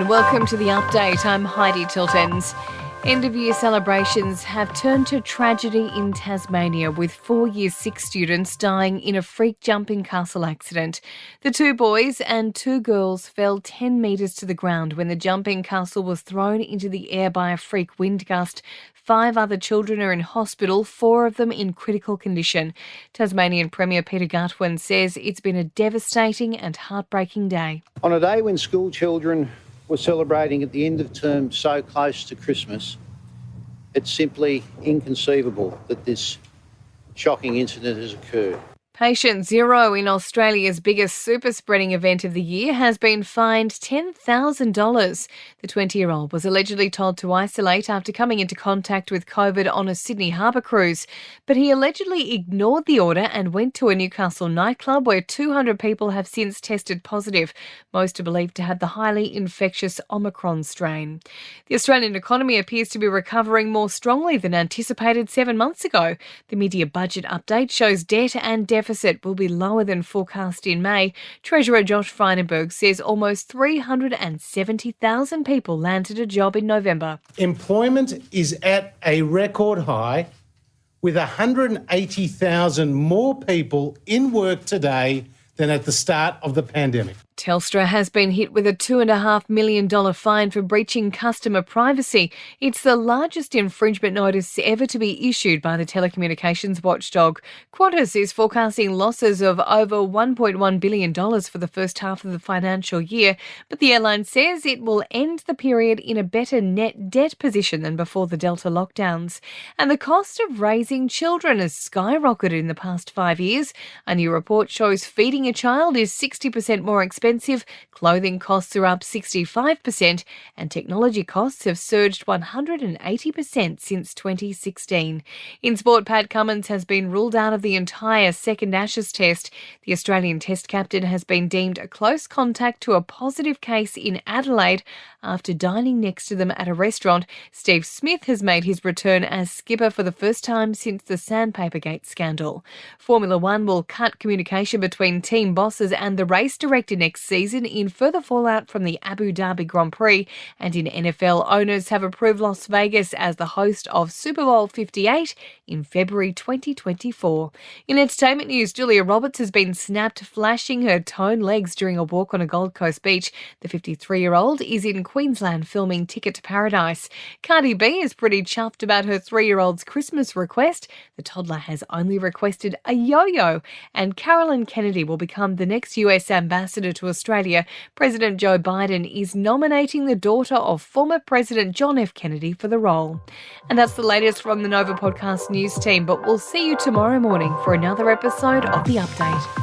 and welcome to the update. I'm Heidi Tiltons. End-of-year celebrations have turned to tragedy in Tasmania, with 4 Year 6 students dying in a freak jumping castle accident. The 2 boys and 2 girls fell 10 metres to the ground when the jumping castle was thrown into the air by a freak wind gust. 5 other children are in hospital, 4 of them in critical condition. Tasmanian Premier Peter Gutwein says it's been a devastating and heartbreaking day. On a day when school children were celebrating at the end of term so close to Christmas, it's simply inconceivable that this shocking incident has occurred. Patient Zero, in Australia's biggest super spreading event of the year, has been fined $10,000. The 20-year-old was allegedly told to isolate after coming into contact with COVID on a Sydney harbour cruise, but he allegedly ignored the order and went to a Newcastle nightclub where 200 people have since tested positive. Most are believed to have the highly infectious Omicron strain. The Australian economy appears to be recovering more strongly than anticipated 7 months ago. The mid-year budget update shows debt and deficit will be lower than forecast in May. Treasurer Josh Frydenberg says almost 370,000 people landed a job in November. Employment is at a record high, with 180,000 more people in work today than at the start of the pandemic. Telstra has been hit with a $2.5 million fine for breaching customer privacy. It's the largest infringement notice ever to be issued by the telecommunications watchdog. Qantas is forecasting losses of over $1.1 billion for the first half of the financial year, but the airline says it will end the period in a better net debt position than before the Delta lockdowns. And the cost of raising children has skyrocketed in the past 5 years. A new report shows feeding a child is 60% more expensive, clothing costs are up 65%, and technology costs have surged 180% since 2016. In sport, Pat Cummins has been ruled out of the entire second Ashes test. The Australian test captain has been deemed a close contact to a positive case in Adelaide after dining next to them at a restaurant. Steve Smith has made his return as skipper for the first time since the Sandpapergate scandal. Formula One will cut communication between team bosses and the race director next season in further fallout from the Abu Dhabi Grand Prix. And in NFL, owners have approved Las Vegas as the host of Super Bowl 58 in February 2024. In entertainment news, Julia Roberts has been snapped flashing her toned legs during a walk on a Gold Coast beach. The 53-year-old is in Queensland filming Ticket to Paradise. Cardi B is pretty chuffed about her 3-year-old's Christmas request. The toddler has only requested a yo-yo. And Carolyn Kennedy will become the next US ambassador to Australia. President Joe Biden is nominating the daughter of former President John F. Kennedy for the role. And that's the latest from the Nova Podcast news team, but we'll see you tomorrow morning for another episode of The Update.